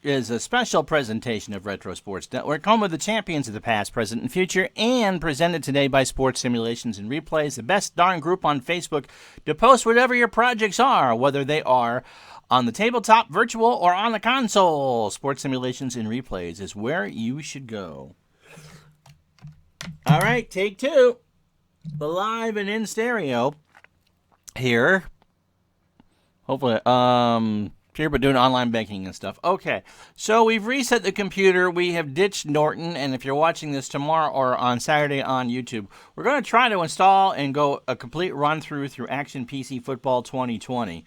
Is a special presentation of Retro Sports Network, home of the champions of the past, present, and future, and presented today by Sports Simulations and Replays, the best darn group on Facebook to post whatever your projects are, whether they are on the tabletop, virtual, or on the console. Sports Simulations and Replays is where you should go. All right, take two. Live and in stereo here. Hopefully, here, but doing online banking and stuff. Okay, so we've reset the computer. We have ditched Norton, and if you're watching this tomorrow or on Saturday on YouTube, we're going to try to install and go a complete run through Action PC Football 2020.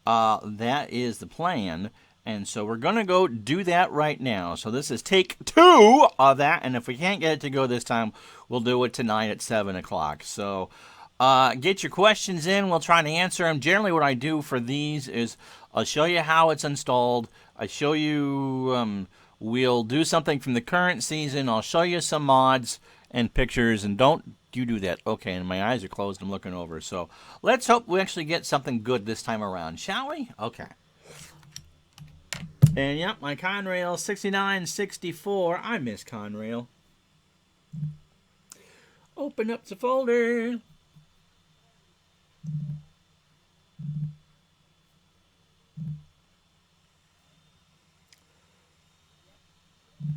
That is the plan, and so we're going to go do that right now. So this is take two of that, and if we can't get it to go this time, we'll do it tonight at 7 o'clock. So get your questions in. We'll try to answer them. Generally, what I do for these is I'll show you how it's installed. I show you, we'll do something from the current season. I'll show you some mods and pictures, and don't you do that. Okay, and my eyes are closed. I'm looking over. So let's hope we actually get something good this time around, shall we? Okay. And yep, my Conrail 6964. I miss Conrail. Open up the folder.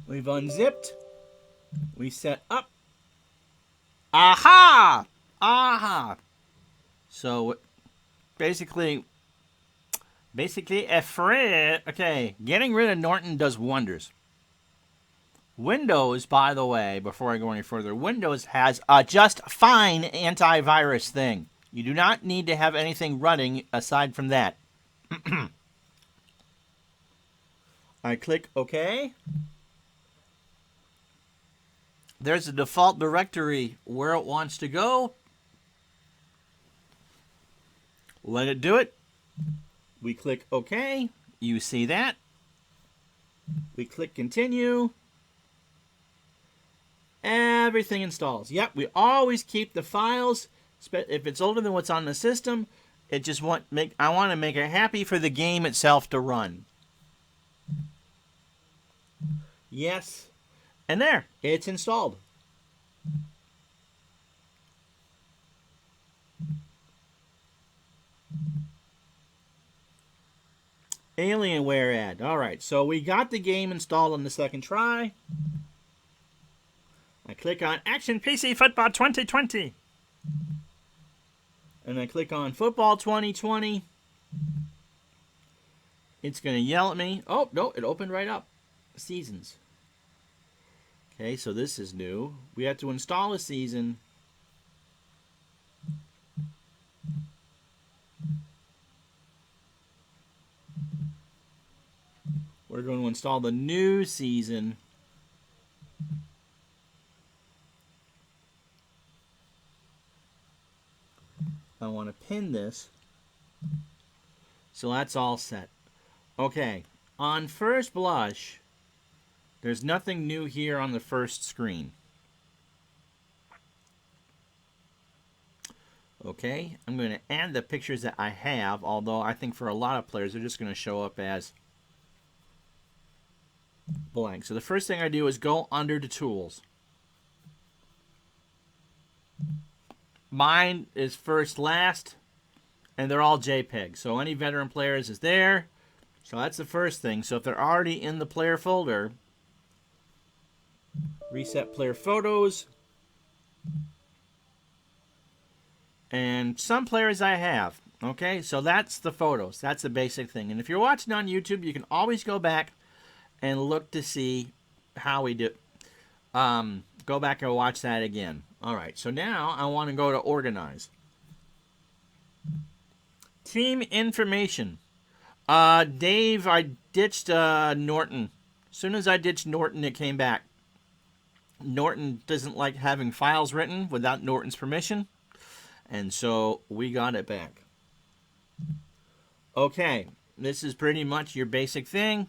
We've unzipped. We set up. Aha! Aha! So, basically, okay, getting rid of Norton does wonders. Windows, by the way, before I go any further, Windows has a just fine antivirus thing. You do not need to have anything running aside from that. I click OK. There's a default directory where it wants to go. Let it do it. We click OK. You see that. We click continue. Everything installs. Yep, we always keep the files. If it's older than what's on the system, I want to make it happy for the game itself to run. Yes. And there, it's installed. Alienware ad. All right, so we got the game installed on the second try. I click on Action PC Football 2020. And I click on Football 2020. It's going to yell at me. Oh, no, it opened right up. Seasons. Okay, so this is new. We have to install a season. We're going to install the new season. I want to pin this. So that's all set. Okay, on first blush, there's nothing new here on the first screen. Okay, I'm going to add the pictures that I have, although I think for a lot of players, they're just going to show up as blank. So the first thing I do is go under the tools. Mine is first last, and they're all JPEG. So any veteran players is there. So that's the first thing. So if they're already in the player folder, reset player photos. And some players I have. Okay, so that's the photos. That's the basic thing. And if you're watching on YouTube, you can always go back and look to see how we do. Go back and watch that again. All right, so now I want to go to organize. Team information. Dave, I ditched Norton. As soon as I ditched Norton, it came back. Norton doesn't like having files written without Norton's permission. And so we got it back. Okay, this is pretty much your basic thing.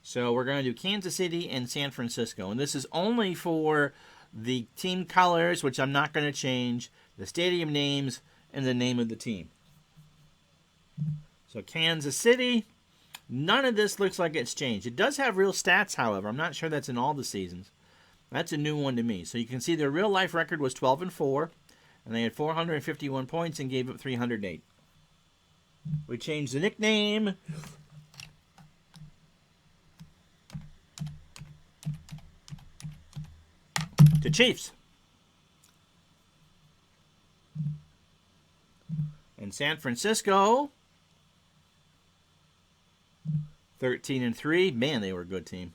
So we're going to do Kansas City and San Francisco. And this is only for the team colors, which I'm not going to change, the stadium names, and the name of the team. So Kansas City, None of this looks like it's changed. It does have real stats, however. I'm not sure that's in all the seasons. That's a new one to me. So you can see their real life record was 12-4, and they had 451 points and gave up 308. We changed the nickname to Chiefs. And San Francisco, 13-3. Man, they were a good team.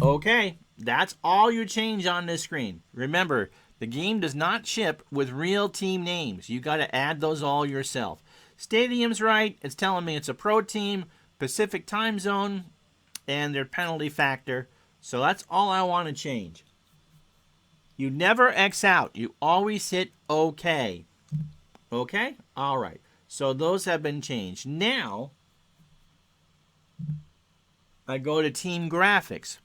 Okay, that's all you change on this screen. Remember, the game does not ship with real team names. You got to add those all yourself. Stadium's right. It's telling me it's a pro team, Pacific time zone, and their penalty factor. So that's all I want to change. You never X out. You always hit OK. Okay? All right. So those have been changed. Now, I go to team graphics.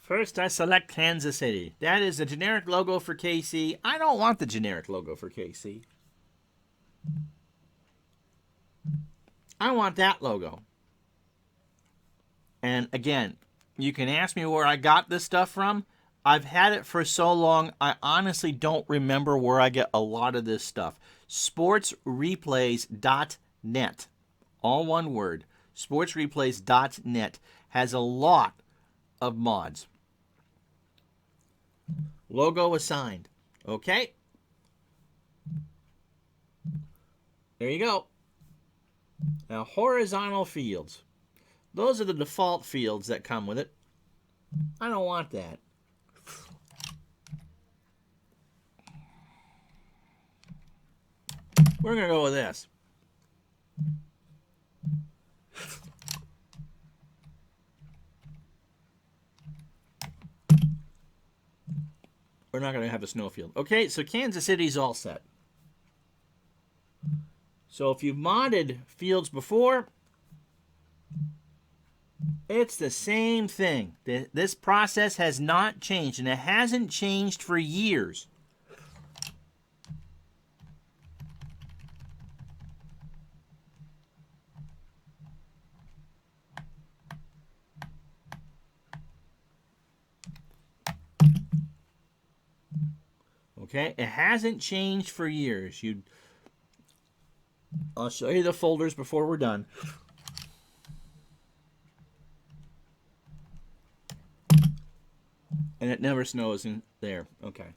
First, I select Kansas City. That is the generic logo for KC. I don't want the generic logo for KC. I want that logo. And again, you can ask me where I got this stuff from. I've had it for so long, I honestly don't remember where I get a lot of this stuff. Sportsreplays.net. All one word. Sportsreplays.net has a lot of mods. Logo assigned. Okay? There you go. Now, horizontal fields. Those are the default fields that come with it. I don't want that. We're going to go with this. We're not going to have a snowfield. Okay, so Kansas City's all set. So if you've modded fields before, it's the same thing. This process has not changed, and it hasn't changed for years. Okay, it hasn't changed for years. I'll show you the folders before we're done. And it never snows in there. Okay.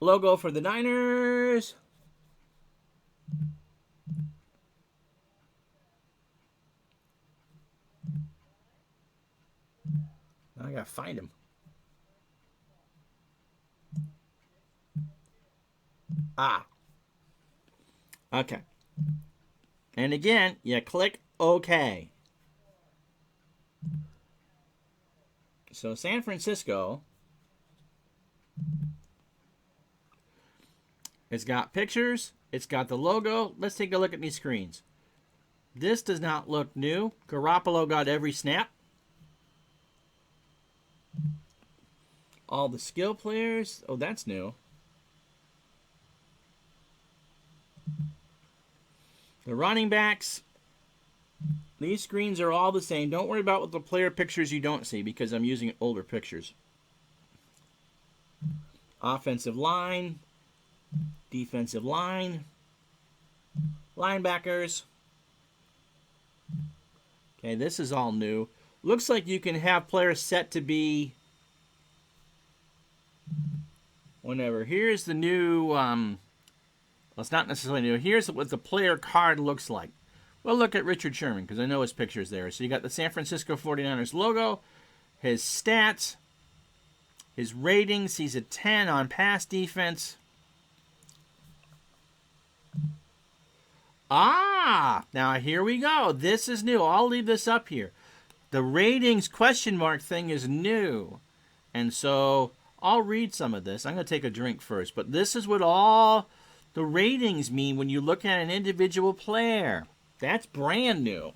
Logo for the Niners. Now I gotta find him. Ah. Okay. And again, you click OK. So San Francisco, it's got pictures, it's got the logo. Let's take a look at these screens. This does not look new. Garoppolo got every snap. All the skill players. Oh, that's new. The running backs. These screens are all the same. Don't worry about what the player pictures you don't see because I'm using older pictures. Offensive line. Defensive line. Linebackers. Okay, this is all new. Looks like you can have players set to be whenever. Here's the new, well, it's not necessarily new. Here's what the player card looks like. Well, look at Richard Sherman, because I know his picture's there. So you got the San Francisco 49ers logo, his stats, his ratings. He's a 10 on pass defense. Ah, now here we go. This is new. I'll leave this up here. The ratings question mark thing is new. And so I'll read some of this. I'm going to take a drink first. But this is what all the ratings mean when you look at an individual player. That's brand new.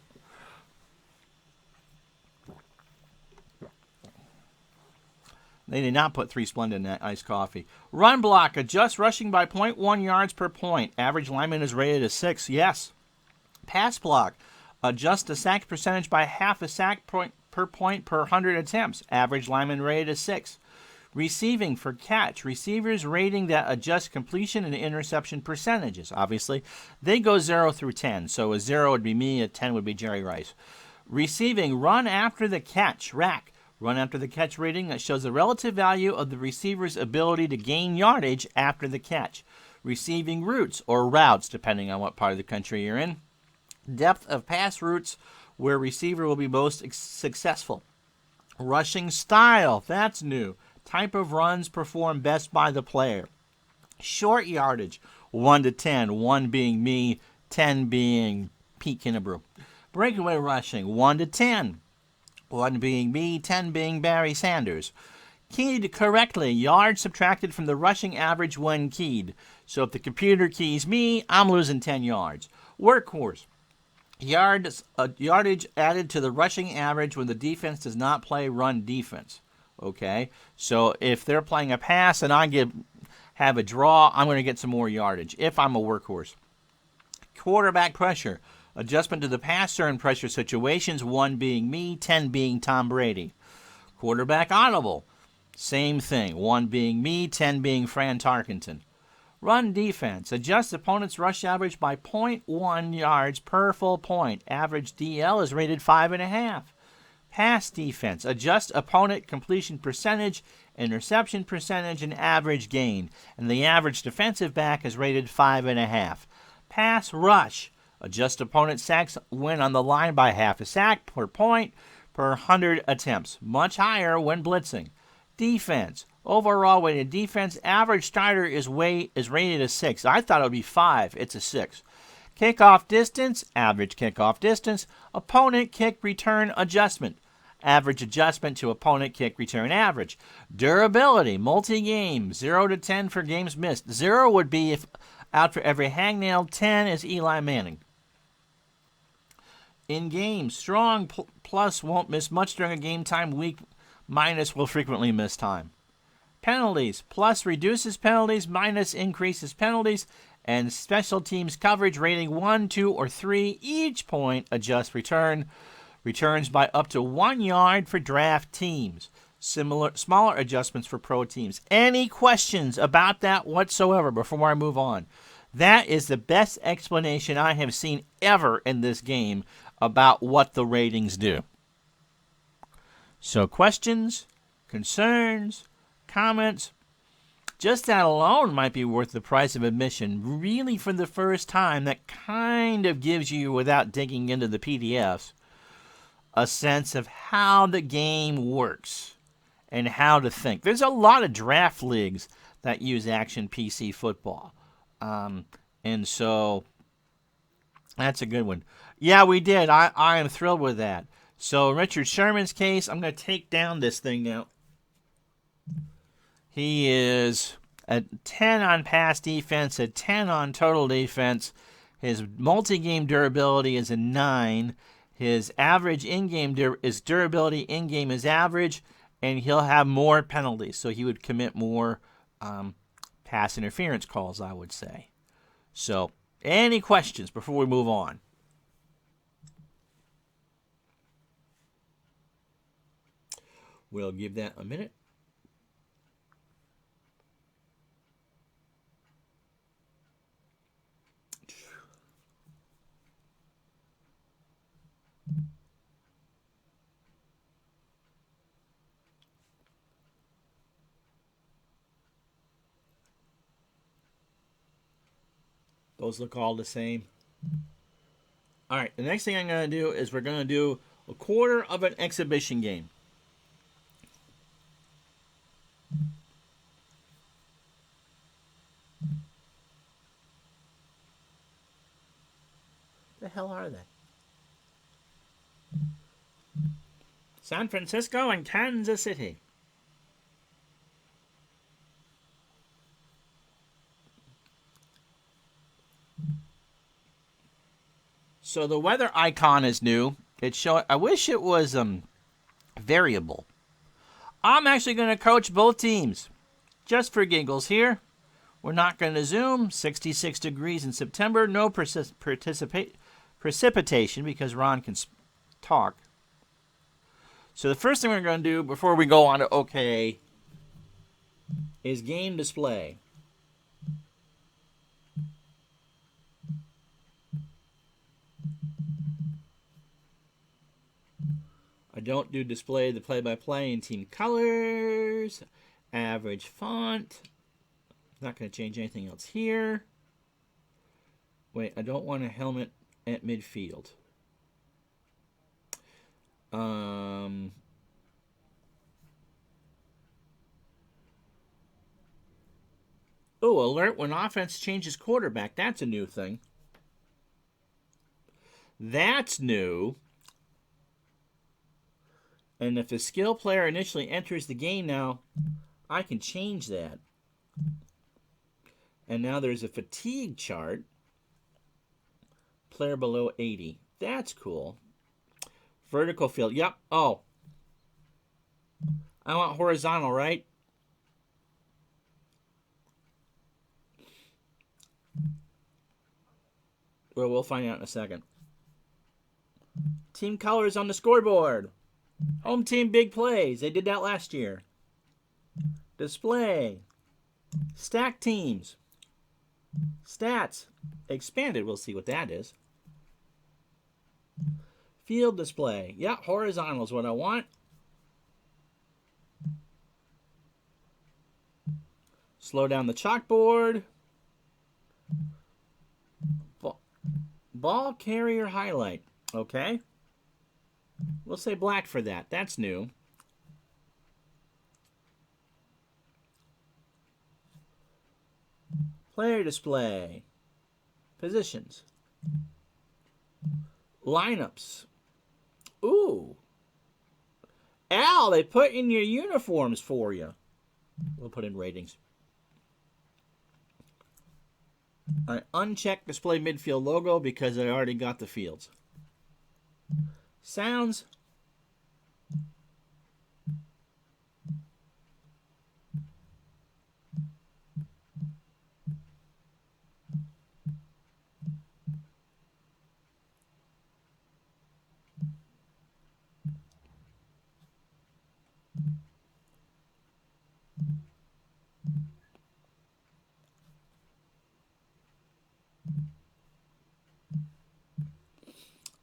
They did not put 3 Splenda in that iced coffee. Run block. Adjust rushing by 0.1 yards per point. Average lineman is rated as 6. Yes. Pass block. Adjust the sack percentage by half a sack per point per 100 attempts. Average lineman rated as 6. Receiving for catch. Receivers rating that adjust completion and interception percentages. Obviously, they go 0 through 10. So a 0 would be me, a 10 would be Jerry Rice. Receiving. Run after the catch. Rack. Run after the catch rating that shows the relative value of the receiver's ability to gain yardage after the catch. Receiving routes or routes, depending on what part of the country you're in. Depth of pass routes where receiver will be most successful. Rushing style, that's new. Type of runs performed best by the player. Short yardage, 1 to 10, 1 being me, 10 being Pete Kinnebrew. Breakaway rushing, 1 to 10. 1 being me, 10 being Barry Sanders. Keyed correctly, yards subtracted from the rushing average when keyed. So if the computer keys me, I'm losing 10 yards. Workhorse. Yardage added to the rushing average when the defense does not play run defense. Okay? So if they're playing a pass and I have a draw, I'm going to get some more yardage if I'm a workhorse. Quarterback pressure. Adjustment to the passer in pressure situations, 1 being me, 10 being Tom Brady. Quarterback audible. Same thing, 1 being me, 10 being Fran Tarkenton. Run defense. Adjust opponent's rush average by 0.1 yards per full point. Average DL is rated 5.5. Pass defense. Adjust opponent completion percentage, interception percentage, and average gain. And the average defensive back is rated 5.5. Pass rush. Adjust opponent sacks when on the line by half a sack per point per 100 attempts. Much higher when blitzing. Defense. Overall weighted defense. Average starter is rated as 6. I thought it would be 5. It's a 6. Kickoff distance. Average kickoff distance. Opponent kick return adjustment. Average adjustment to opponent kick return average. Durability. Multi-game. 0 to 10 for games missed. 0 would be if out for every hangnail. 10 is Eli Manning. In game, strong plus won't miss much during a game time. Weak minus will frequently miss time. Penalties. Plus reduces penalties. Minus increases penalties. And special teams coverage rating 1, 2, or 3. Each point adjusts return. Returns by up to 1 yard for draft teams. Smaller adjustments for pro teams. Any questions about that whatsoever before I move on? That is the best explanation I have seen ever in this game about what the ratings do. So questions, concerns, comments, just that alone might be worth the price of admission. Really, for the first time, that kind of gives you, without digging into the PDFs, a sense of how the game works and how to think. There's a lot of draft leagues that use Action PC Football. And so that's a good one. Yeah, we did. I am thrilled with that. So Richard Sherman's case, I'm going to take down this thing now. He is at 10 on pass defense, at 10 on total defense. His multi-game durability is a 9. His average in-game durability in-game is average, and he'll have more penalties. So he would commit more pass interference calls, I would say. So, any questions before we move on? We'll give that a minute. Those look all the same. All right, the next thing I'm going to do is we're going to do a quarter of an exhibition game. The hell are they? San Francisco and Kansas City. So the weather icon is new. I wish it was variable. I'm actually going to coach both teams. Just for giggles here. We're not going to zoom. 66 degrees in September. No precipitation because Ron can talk. So the first thing we're going to do before we go on to OK is game display. I don't do display the play-by-play in team colors. Average font. Not going to change anything else here. Wait, I don't want a helmet at midfield. Oh, alert when offense changes quarterback. That's a new thing. That's new. And if a skill player initially enters the game now, I can change that. And now there's a fatigue chart. Player below 80. That's cool. Vertical field. Yep. Oh. I want horizontal, right? Well, we'll find out in a second. Team colors on the scoreboard. Home team big plays. They did that last year. Display. Stack teams. Stats. Expanded. We'll see what that is. Field display. Yeah, horizontal is what I want. Slow down the chalkboard. Ball carrier highlight. Okay. We'll say black for that. That's new. Player display. Positions. Lineups. Ooh. Al, they put in your uniforms for you. We'll put in ratings. I unchecked display midfield logo because I already got the fields. Sounds.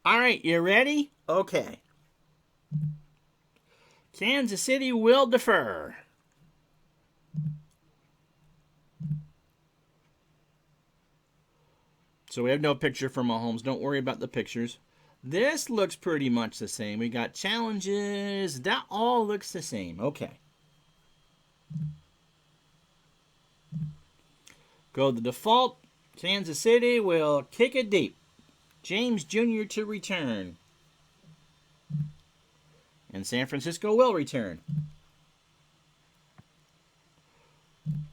All right, you ready? Okay. Kansas City will defer. So we have no picture for Mahomes. Don't worry about the pictures. This looks pretty much the same. We got challenges. That all looks the same. Okay. Go to the default. Kansas City will kick it deep. James Jr. to return. And San Francisco will return.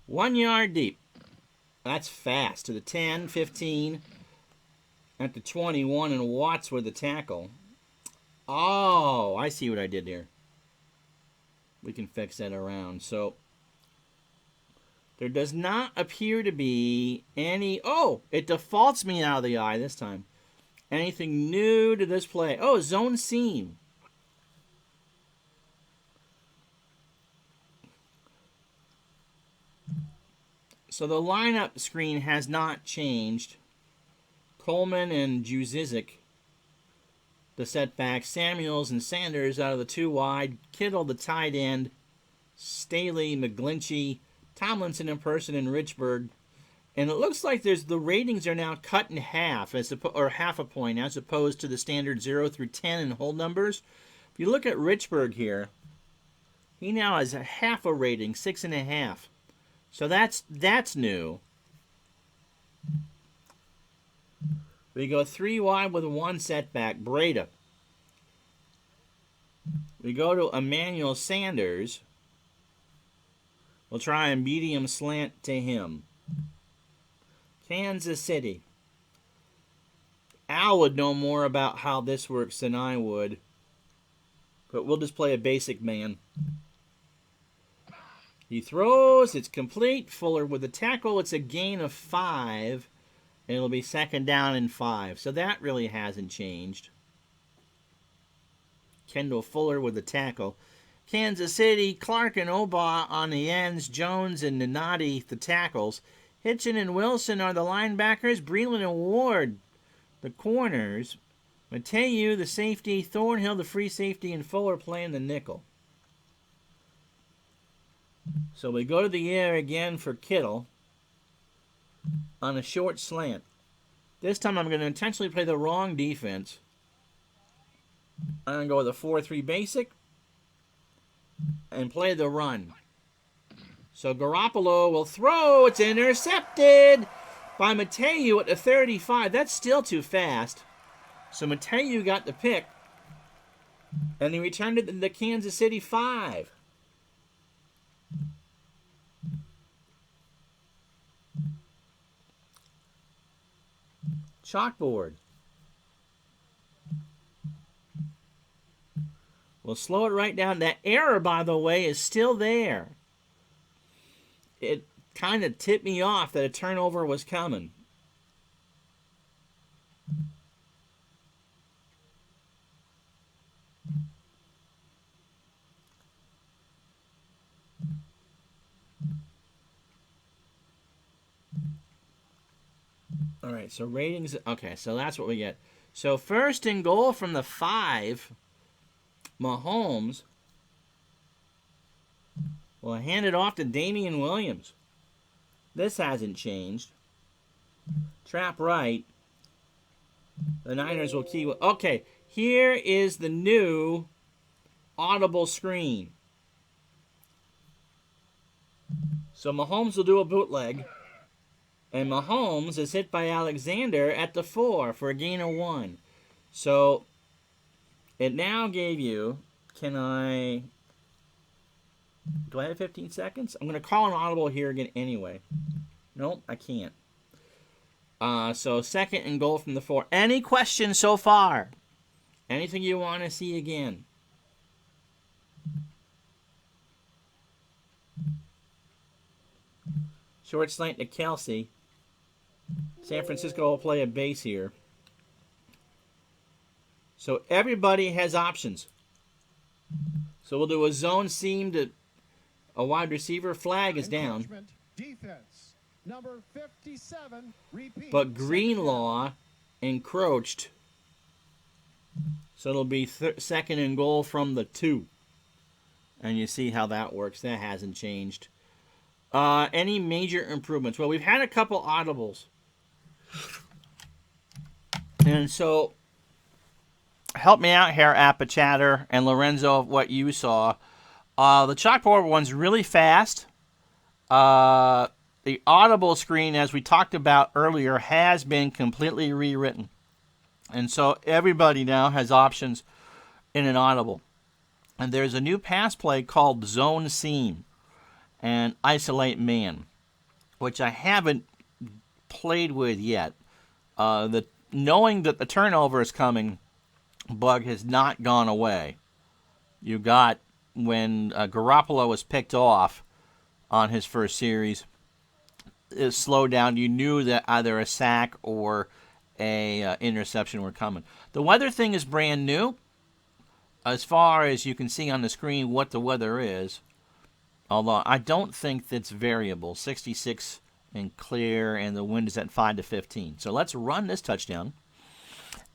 1 yard deep. That's fast. To the 10, 15. At the 21, and Watts with the tackle. Oh, I see what I did there. We can fix that around. So, there does not appear to be any... Oh, it defaults me out of the eye this time. Anything new to this play? Oh, zone seam. So the lineup screen has not changed. Coleman and Juzizik, the setback. Samuels and Sanders out of the 2 wide. Kittle, the tight end. Staley, McGlinchey, Tomlinson in person, and Richburg. And it looks like the ratings are now cut in half, or half a point, as opposed to the standard 0 through 10 in whole numbers. If you look at Richburg here, he now has a half a rating, 6.5. So that's new. We go 3 wide with 1 setback, Breda. We go to Emmanuel Sanders. We'll try a medium slant to him. Kansas City. Al would know more about how this works than I would. But we'll just play a basic man. He throws. It's complete. Fuller with the tackle. It's a gain of 5. And it'll be 2nd down and 5. So that really hasn't changed. Kendall Fuller with the tackle. Kansas City, Clark and Obaugh on the ends. Jones and Nunati the tackles. Hitchin and Wilson are the linebackers. Breland and Ward the corners. Mateu the safety. Thornhill the free safety. And Fuller playing the nickel. So we go to the air again for Kittle on a short slant. This time I'm going to intentionally play the wrong defense. I'm going to go with a 4-3 basic and play the run. So Garoppolo will throw. It's intercepted by Mateu at the 35. That's still too fast. So Mateu got the pick, and he returned it to the Kansas City 5. Chalkboard. We'll slow it right down. That error, by the way, is still there. It kind of tipped me off that a turnover was coming. All right, so ratings. Okay, so that's what we get. So 1st and goal from the 5. Mahomes will hand it off to Damian Williams. This hasn't changed. Trap right. The Niners will key. Okay, here is the new audible screen. So Mahomes will do a bootleg. And Mahomes is hit by Alexander at the 4 for a gain of 1. So it now gave you, do I have 15 seconds? I'm going to call an audible here again anyway. Nope, I can't. So 2nd and goal from the 4. Any questions so far? Anything you want to see again? Short slant to Kelsey. San Francisco will play a base here. So everybody has options. So we'll do a zone seam to a wide receiver. Flag is down. Defense, number 57, repeat. But Greenlaw encroached. So it'll be 2nd and goal from the 2. And you see how that works. That hasn't changed. Any major improvements? Well, we've had a couple audibles. And so, help me out here, Appachatter and Lorenzo, of what you saw. The chalkboard one's really fast. The audible screen, as we talked about earlier, has been completely rewritten. And so everybody now has options in an audible. And there's a new pass play called Zone Seam and Isolate Man, which I haven't played with yet. Knowing that the turnover is coming bug has not gone away. You got when Garoppolo was picked off on his first series, it slowed down. You knew that either a sack or a interception were coming. The weather thing is brand new. As far as you can see on the screen what the weather is, although I don't think that's variable. 66 and clear, and the wind is at 5 to 15. So let's run this touchdown,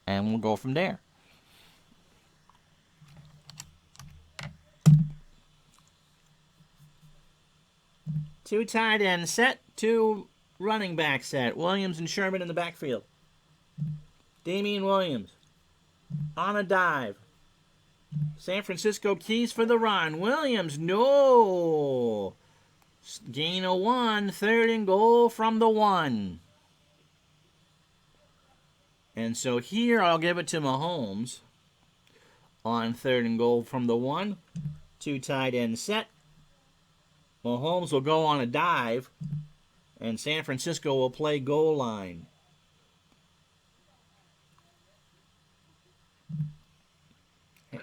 and we'll go from there. Two tight end set, 2 running back set. Williams and Sherman in the backfield. Damian Williams on a dive. San Francisco keys for the run. Williams, no. Gain of 1, 3rd and goal from the 1. And so here I'll give it to Mahomes on 3rd and goal from the 1. 2 tight end set. Mahomes will go on a dive, and San Francisco will play goal line.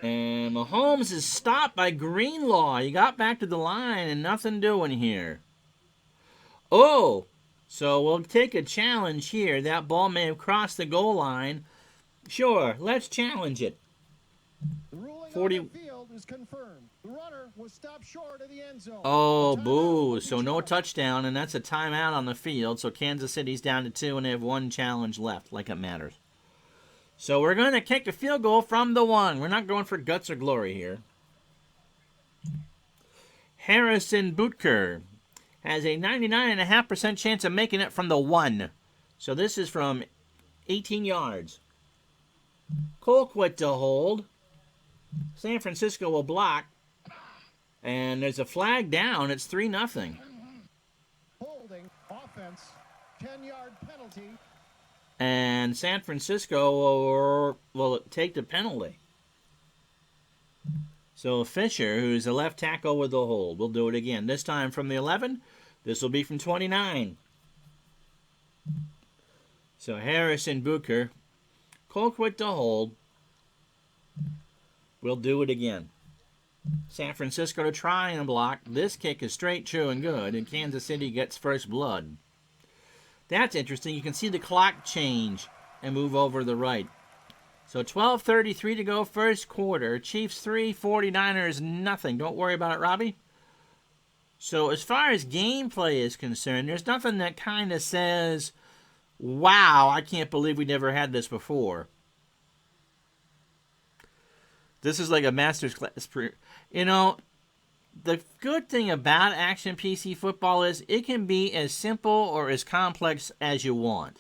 And Mahomes is stopped by Greenlaw. He got back to the line and nothing doing here. Oh, so we'll take a challenge here. That ball may have crossed the goal line. Sure, let's challenge it. The ruling 40 on the field is confirmed. The runner was stopped short of the end zone. Oh, A timeout boo. will be So no called. touchdown, and that's a timeout on the field. So Kansas City's down to 2, and they have 1 challenge left, like it matters. So we're going to kick the field goal from the 1. We're not going for guts or glory here. Harrison Butker has a 99.5% chance of making it from the 1. So this is from 18 yards. Colquitt to hold. San Francisco will block. And there's a flag down. It's 3-0. Holding offense, 10-yard penalty. And San Francisco will take the penalty. So Fisher, who's the left tackle with the hold, will do it again. This time from the 11. This will be from 29. So Harrison Butker, Colquitt to hold, will do it again. San Francisco to try and block. This kick is straight, true, and good, and Kansas City gets first blood. That's interesting. You can see the clock change and move over to the right. So 12:33 to go, first quarter. Chiefs 3, 49ers nothing. Don't worry about it, Robbie. So as far as gameplay is concerned, there's nothing that kind of says, wow, I can't believe we never had this before. This is like a master's class. You know, the good thing about Action PC Football is it can be as simple or as complex as you want.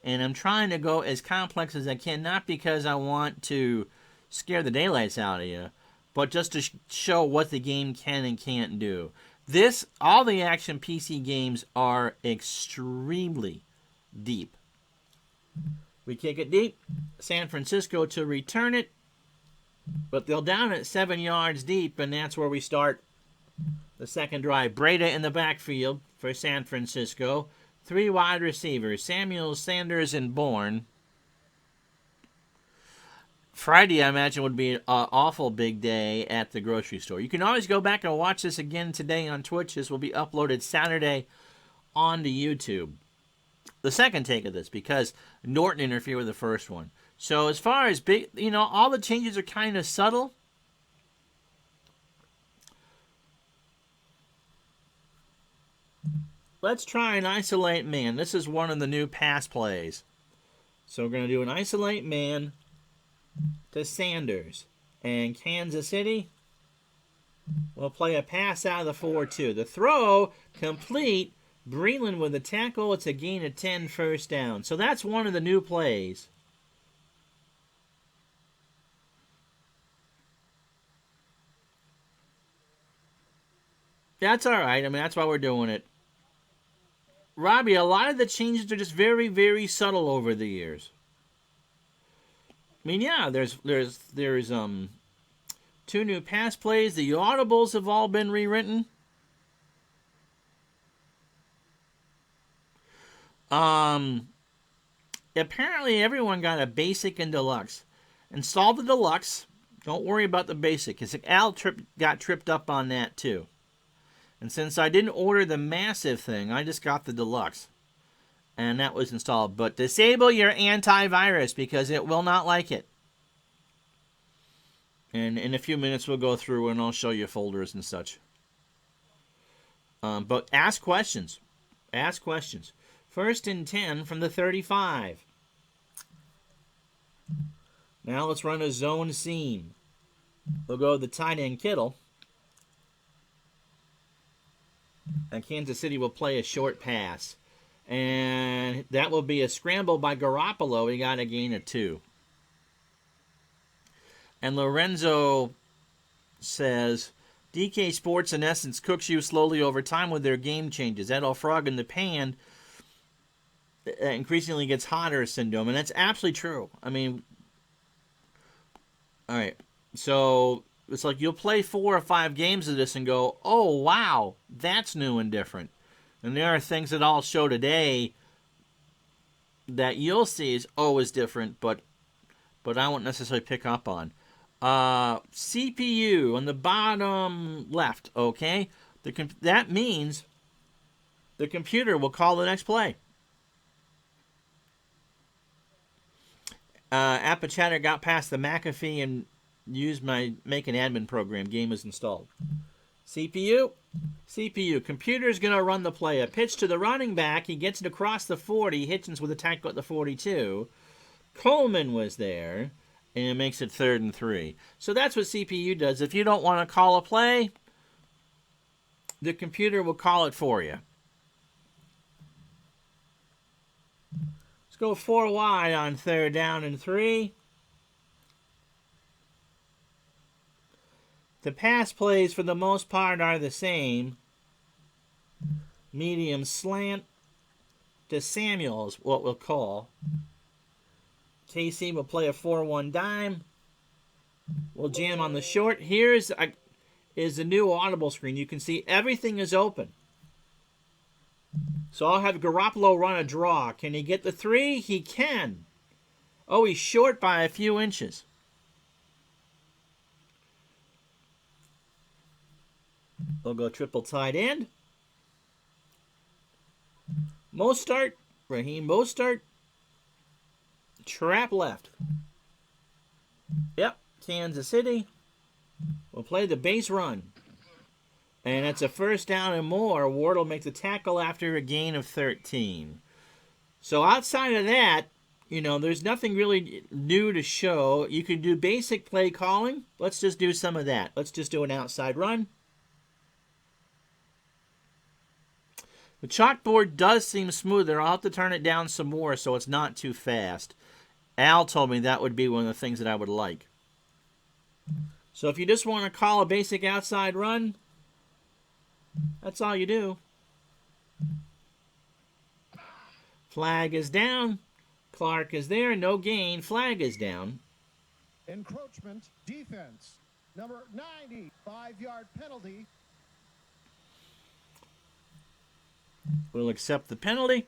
And I'm trying to go as complex as I can, not because I want to scare the daylights out of you, but just to show what the game can and can't do. All the Action PC games are extremely deep. We kick it deep. San Francisco to return it. But they'll down it 7 yards deep, and that's where we start the second drive. Breda in the backfield for San Francisco. 3 wide receivers, Samuels, Sanders, and Bourne. Friday, I imagine, would be an awful big day at the grocery store. You can always go back and watch this again today on Twitch. This will be uploaded Saturday onto YouTube. The second take of this, because Norton interfered with the first one. So as far as big, all the changes are kind of subtle. Let's try an isolate man. This is one of the new pass plays. So we're going to do an isolate man to Sanders. And Kansas City will play a pass out of the 4-2. The throw, complete. Breland with a tackle. It's a gain of 10, first down. So that's one of the new plays. That's all right. I mean, that's why we're doing it. Robbie, a lot of the changes are just very, very subtle over the years. I mean, yeah, there's 2 new pass plays. The audibles have all been rewritten. Apparently everyone got a basic and deluxe. Install the deluxe. Don't worry about the basic, because Al got tripped up on that too. And since I didn't order the massive thing, I just got the deluxe. And that was installed. But disable your antivirus, because it will not like it. And in a few minutes we'll go through and I'll show you folders and such. But ask questions. Ask questions. 1st and 10 from the 35. Now let's run a zone seam. We'll go with the tight end Kittle. And Kansas City will play a short pass. And that will be a scramble by Garoppolo. He got a gain of 2. And Lorenzo says, DK Sports in essence cooks you slowly over time with their game changes. That old frog in the pan increasingly gets hotter syndrome. And that's absolutely true. I mean, all right. So it's like you'll play 4 or 5 games of this and go, oh, wow, that's new and different. And there are things that I'll show today that you'll see is different, but but I won't necessarily pick up on. CPU on the bottom left, okay? That means the computer will call the next play. Appachatter got past the McAfee and used my make an admin program. Game is installed. CPU. Computer's going to run the play. A pitch to the running back. He gets it across the 40. Hitchens with a tackle at the 42. Coleman was there. And it makes it 3rd and 3. So that's what CPU does. If you don't want to call a play, the computer will call it for you. Let's go 4 wide on 3rd down and 3. The pass plays, for the most part, are the same. Medium slant to Samuels, what we'll call. KC will play a 4-1 dime. We'll jam on the short. Is the new audible screen. You can see everything is open. So I'll have Garoppolo run a draw. Can he get the 3? He can. Oh, he's short by a few inches. We'll go triple tight end. Mostert. Raheem Mostert. Trap left. Yep, Kansas City. We'll play the base run. And it's a 1st down and more. Ward will make the tackle after a gain of 13. So outside of that, there's nothing really new to show. You can do basic play calling. Let's just do some of that. Let's just do an outside run. The chalkboard does seem smoother. I'll have to turn it down some more so it's not too fast. Al told me that would be one of the things that I would like. So if you just want to call a basic outside run, that's all you do. Flag is down. Clark is there. No gain. Flag is down. Encroachment defense. Number 90, 5-yard penalty. We'll accept the penalty.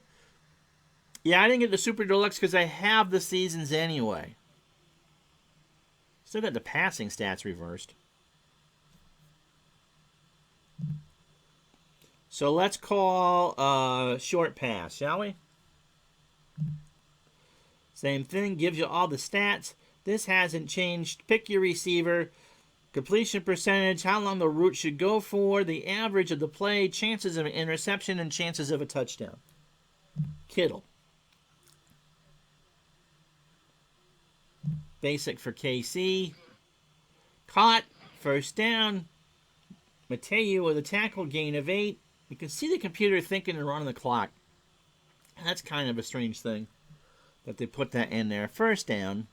Yeah, I didn't get the Super Deluxe because I have the seasons anyway. Still got the passing stats reversed. So let's call short pass, shall we? Same thing, gives you all the stats. This hasn't changed. Pick your receiver. Completion percentage, how long the route should go for, the average of the play, chances of an interception, and chances of a touchdown. Kittle. Basic for KC. Caught. 1st down. Mateu with a tackle, gain of 8. You can see the computer thinking and running the clock. That's kind of a strange thing that they put that in there. 1st down.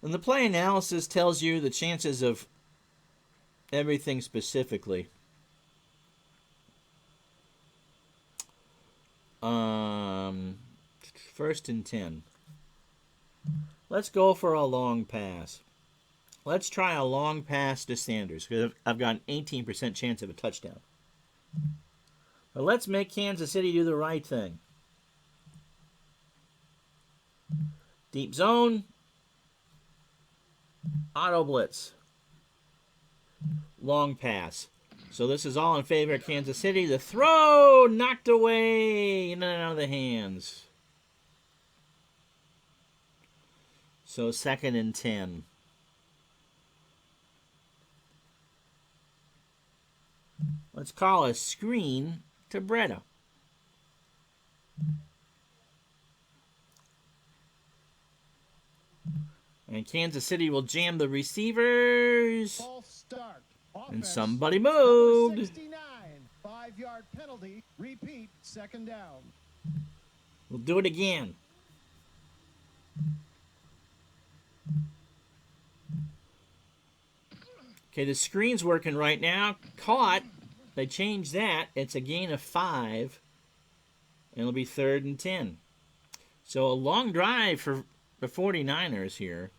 And the play analysis tells you the chances of everything specifically. 1st and 10. Let's go for a long pass. Let's try a long pass to Sanders, because I've got an 18% chance of a touchdown. But let's make Kansas City do the right thing. Deep zone. Auto blitz. Long pass. So this is all in favor of Kansas City. The throw knocked away in and out of the hands. So 2nd and 10. Let's call a screen to Breda. And Kansas City will jam the receivers. False start. And Offense. somebody Number moved. 69, 5-yard penalty. Repeat, 2nd down. We'll do it again. Okay, the screen's working right now. Caught. They changed that. It's a gain of 5. And it'll be 3rd and 10. So a long drive for the 49ers here.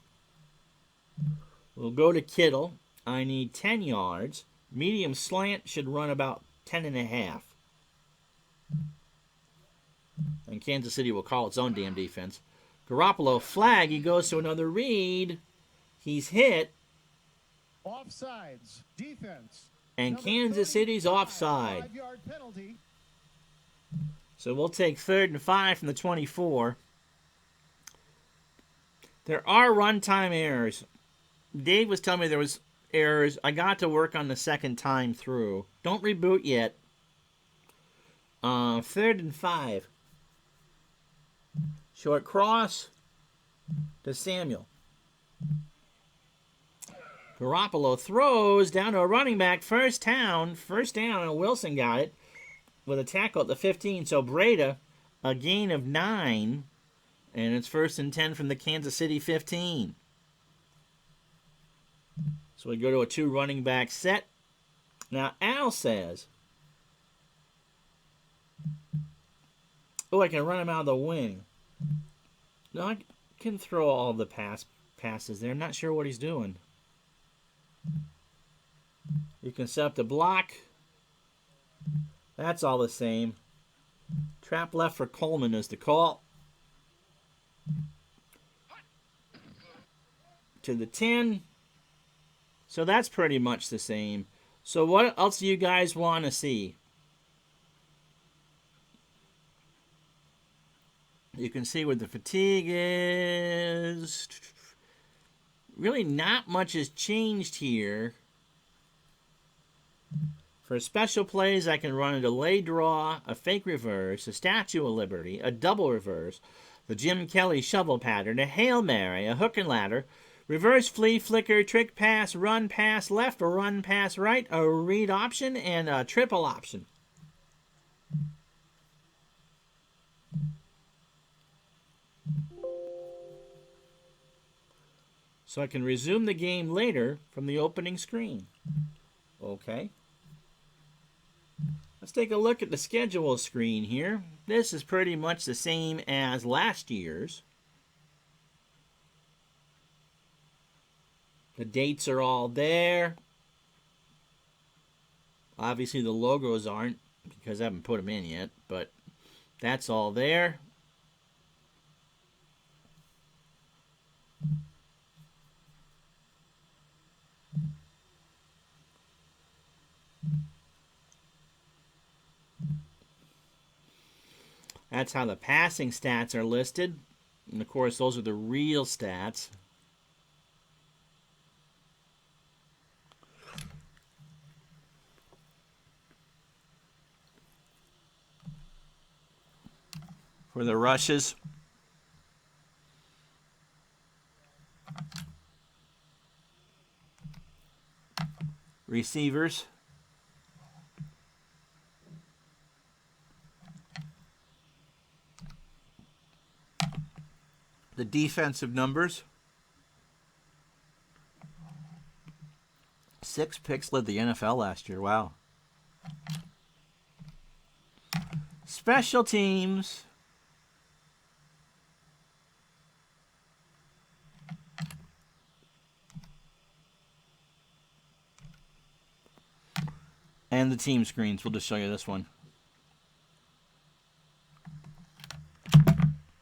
We'll go to Kittle. I need 10 yards. Medium slant should run about 10.5. And Kansas City will call its own damn defense. Garoppolo flag. He goes to another read. He's hit. Offsides. Defense. And Number Kansas City's 35, offside. 5-yard penalty. So we'll take 3rd and 5 from the 24. There are runtime errors. Dave was telling me there was errors. I got to work on the second time through. Don't reboot yet. 3rd and 5. Short cross to Samuel. Garoppolo throws down to a running back. First down, and Wilson got it with a tackle at the 15. So Breda, a gain of 9, and it's 1st and 10 from the Kansas City 15. So we go to a 2 running back set. Now Al says, oh, I can run him out of the wing. No, I can throw all the passes there. I'm not sure what he's doing. You can set up the block. That's all the same. Trap left for Coleman is the call. To the 10. So that's pretty much the same. So what else do you guys want to see? You can see where the fatigue is. Really not much has changed here. For special plays, I can run a delay draw, a fake reverse, a Statue of Liberty, a double reverse, the Jim Kelly shovel pattern, a Hail Mary, a hook and ladder, reverse flea flicker, trick pass, run pass left, or run pass right, a read option, and a triple option. So I can resume the game later from the opening screen. Okay. Let's take a look at the schedule screen here. This is pretty much the same as last year's. The dates are all there. Obviously the logos aren't because I haven't put them in yet, but that's all there. That's how the passing stats are listed. And of course, those are the real stats. For the rushes. Receivers. The defensive numbers. 6 picks led the NFL last year. Wow. Special teams. And the team screens. We'll just show you this one.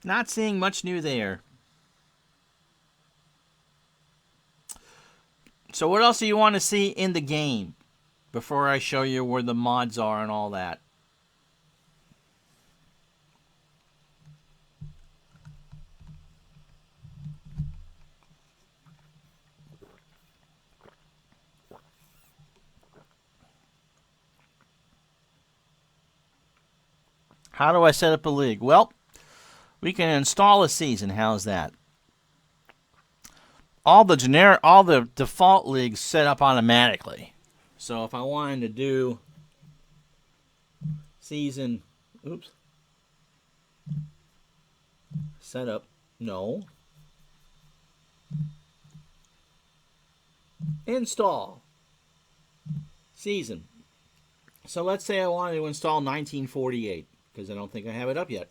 Not seeing much new there. So what else do you want to see in the game before I show you where the mods are and all that? How do I set up a league? Well, we can install a season. How's that? All the default leagues set up automatically. So if I wanted to do season, setup, no. Install season. So let's say I wanted to install 1948 because I don't think I have it up yet.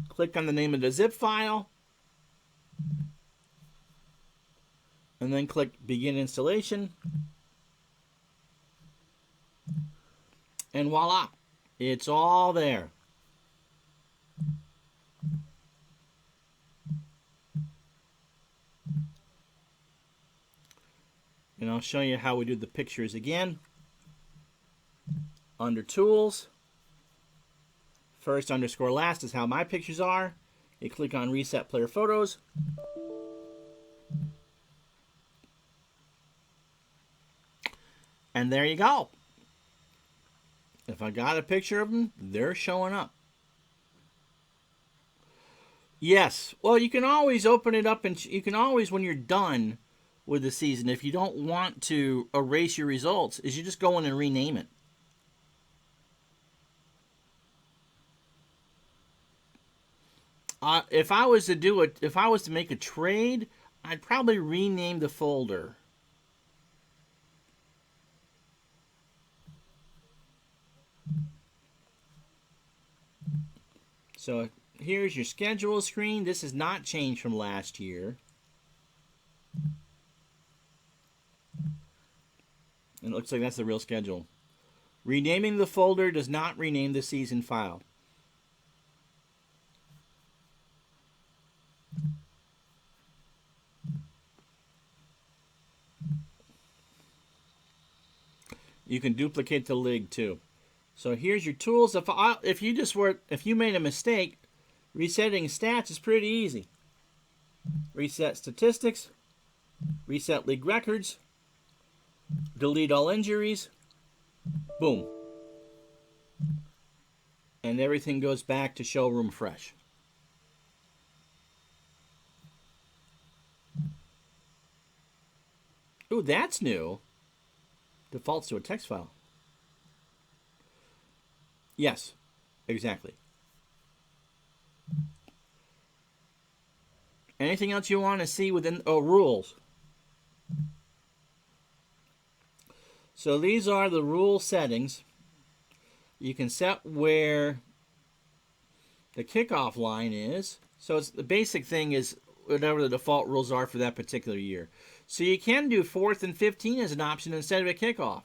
Click on the name of the zip file. And then click Begin Installation. And voila, it's all there. I'll show you how we do the pictures again. Under Tools, first underscore last is how my pictures are. You click on Reset Player Photos. And there you go. If I got a picture of them, they're showing up. Yes. Well, you can always open it up, and you can always, when you're done with the season, if you don't want to erase your results, is you just go in and rename it. If I was to make a trade, I'd probably rename the folder. So here's your schedule screen. This has not changed from last year. And it looks like that's the real schedule. Renaming the folder does not rename the season file. You can duplicate the league too. So here's your tools. If you made a mistake, resetting stats is pretty easy. Reset statistics, reset league records, delete all injuries, boom. And everything goes back to showroom fresh. Ooh, that's new. Defaults to a text file. Yes, exactly. Anything else you want to see within rules? So these are the rule settings. You can set where the kickoff line is. So the basic thing is whatever the default rules are for that particular year. So you can do 4th and 15 as an option instead of a kickoff.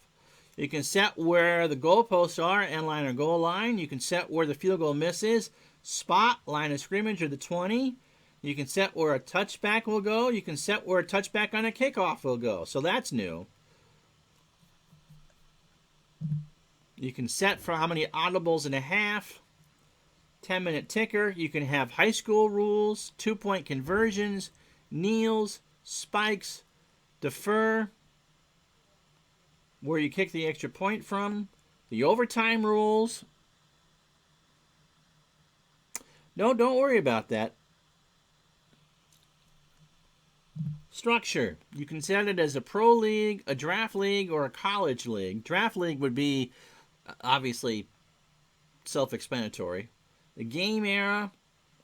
You can set where the goalposts are, end line or goal line. You can set where the field goal miss is, spot, line of scrimmage, or the 20. You can set where a touchback will go. You can set where a touchback on a kickoff will go. So that's new. You can set for how many audibles and a half. 10-minute ticker. You can have high school rules, 2-point conversions, kneels, spikes, defer, where you kick the extra point from, the overtime rules. No, don't worry about that. Structure. You can set it as a pro league, a draft league, or a college league. Draft league would be obviously self-explanatory. The game era,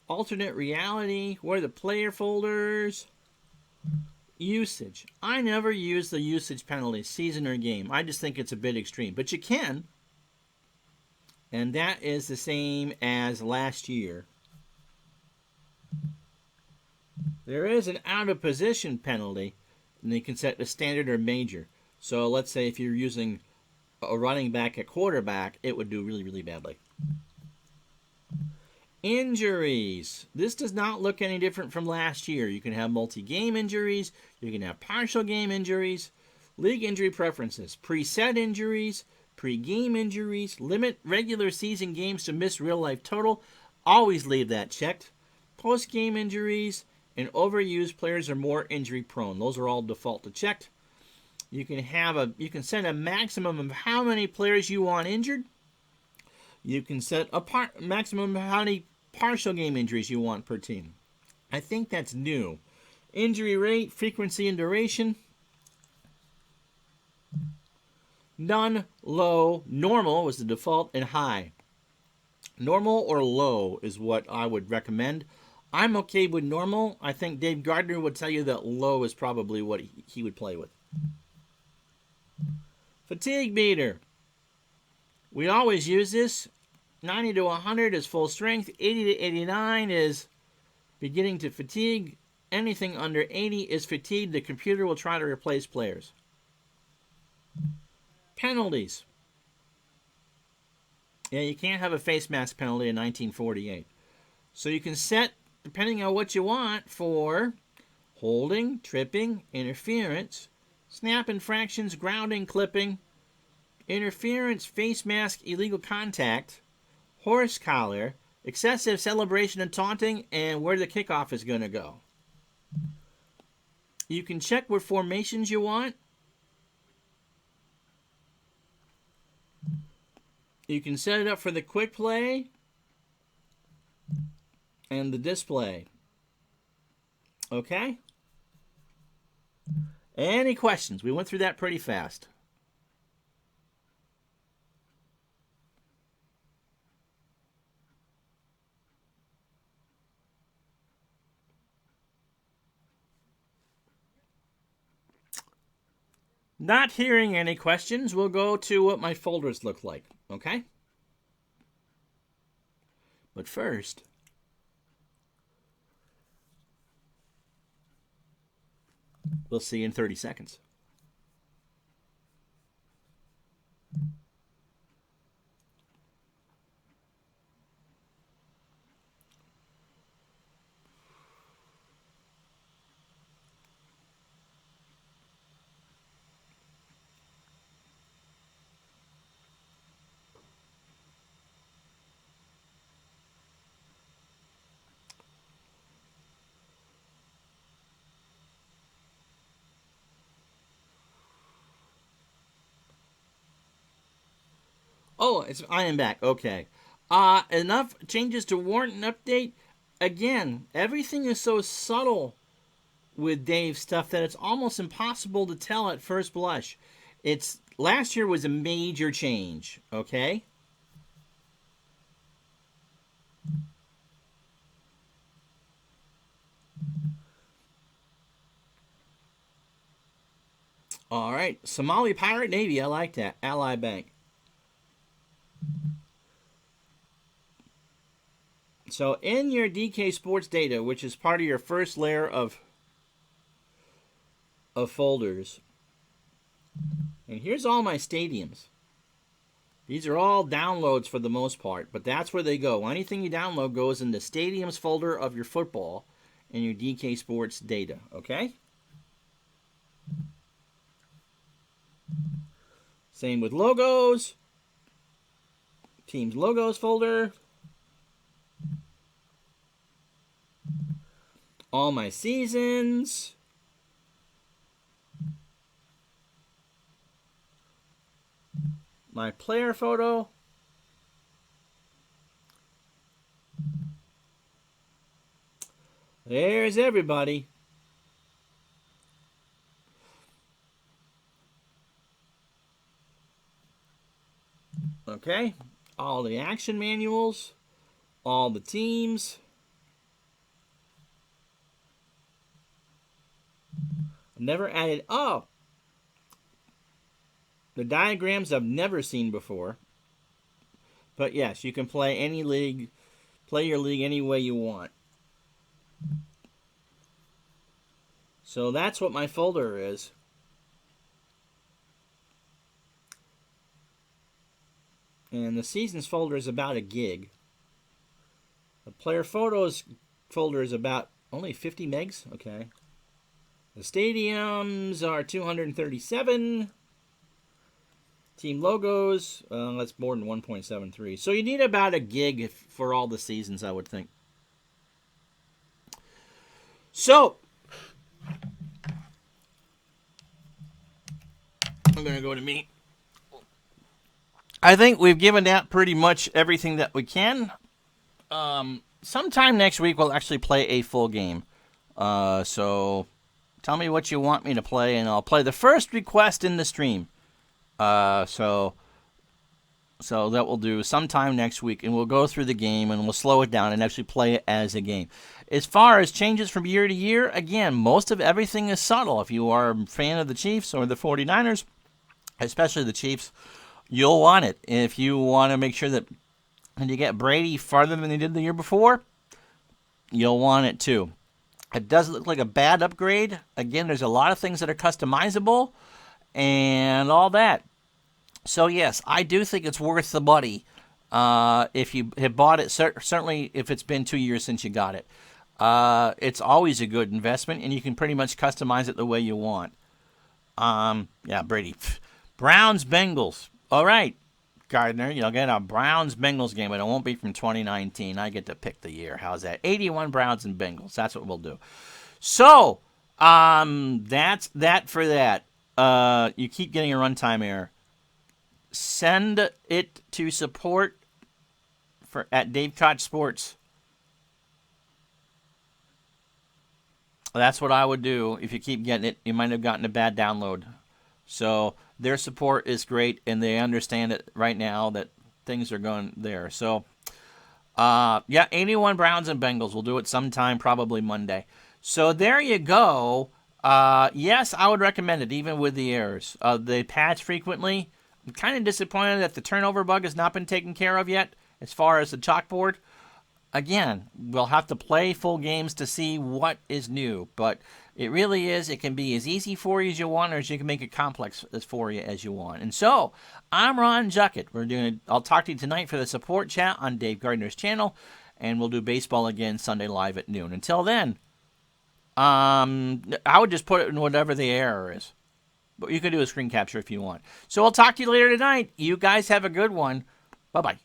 alternate reality, where are the player folders, usage. I never use the usage penalty, season or game. I just think it's a bit extreme, but you can. And that is the same as last year. There is an out of position penalty, and you can set the standard or major. So let's say if you're using a running back at quarterback, it would do really, really badly. Injuries. This does not look any different from last year. You can have multi-game injuries. You can have partial game injuries. League injury preferences. Preset injuries. Pre-game injuries. Limit regular season games to miss real-life total. Always leave that checked. Post-game injuries. And overused players are more injury-prone. Those are all default to checked. You can set a maximum of how many players you want injured. You can set a maximum of how many partial game injuries you want per team. I think that's new. Injury rate, frequency, and duration. None, low, normal was the default, and high. Normal or low is what I would recommend. I'm okay with normal. I think Dave Gardner would tell you that low is probably what he would play with. Fatigue meter. We always use this. 90 to 100 is full strength. 80 to 89 is beginning to fatigue. Anything under 80 is fatigued. The computer will try to replace players. Penalties. Yeah, you can't have a face mask penalty in 1948. So you can set, depending on what you want, for holding, tripping, interference, snap infractions, grounding, clipping, interference, face mask, illegal contact, horse collar, excessive celebration and taunting, and where the kickoff is going to go. You can check what formations you want. You can set it up for the quick play and the display. Okay? Any questions? We went through that pretty fast. Not hearing any questions, we'll go to what my folders look like, okay? But first, we'll see you in 30 seconds. Oh, I am back. Okay. Enough changes to warrant an update. Again, everything is so subtle with Dave's stuff that it's almost impossible to tell at first blush. Last year was a major change, okay? All right, Somali Pirate Navy, I like that. Ally Bank. So in your DK Sports data, which is part of your first layer of folders, and here's all my stadiums. These are all downloads for the most part, but that's where they go. Anything you download goes in the stadiums folder of your football and your DK Sports data, okay? Same with logos. Teams logos folder. All my seasons. My player photo. There's everybody. Okay, all the action manuals, all the teams. Never added, the diagrams I've never seen before. But yes, you can play any league, play your league any way you want. So that's what my folder is. And the seasons folder is about a gig. The player photos folder is about only 50 megs. Okay. The stadiums are 237. Team logos, that's more than 1.73. So you need about a gig for all the seasons, I would think. So, I'm going to go to me. I think we've given out pretty much everything that we can. Sometime next week, we'll actually play a full game. So, tell me what you want me to play, and I'll play the first request in the stream. So that we'll do sometime next week, and we'll go through the game, and we'll slow it down and actually play it as a game. As far as changes from year to year, again, most of everything is subtle. If you are a fan of the Chiefs or the 49ers, especially the Chiefs, you'll want it. If you want to make sure that when you get Brady farther than they did the year before, you'll want it too. It doesn't look like a bad upgrade. Again, there's a lot of things that are customizable and all that. So, yes, I do think it's worth the money if you have bought it, certainly if it's been 2 years since you got it. It's always a good investment, and you can pretty much customize it the way you want. Yeah, Brady. Browns, Bengals. All right, Gardner, you'll get a Browns Bengals game, but it won't be from 2019. I get to pick the year. How's that? 81 Browns and Bengals. That's what we'll do. So, that's that for that. You keep getting a runtime error. Send it to support at Dave Koch Sports. That's what I would do if you keep getting it. You might have gotten a bad download. So their support is great, and they understand it right now that things are going there. So, 81 Browns and Bengals. We'll do it sometime, probably Monday. So there you go. Yes, I would recommend it, even with the errors. They patch frequently. I'm kind of disappointed that the turnover bug has not been taken care of yet as far as the chalkboard. Again, we'll have to play full games to see what is new, but it really is. It can be as easy for you as you want, or as you can make it complex for you as you want. And so, I'm Ron Juckett. I'll talk to you tonight for the support chat on Dave Gardner's channel, and we'll do baseball again Sunday live at noon. Until then, I would just put it in whatever the error is. But you can do a screen capture if you want. So I'll talk to you later tonight. You guys have a good one. Bye-bye.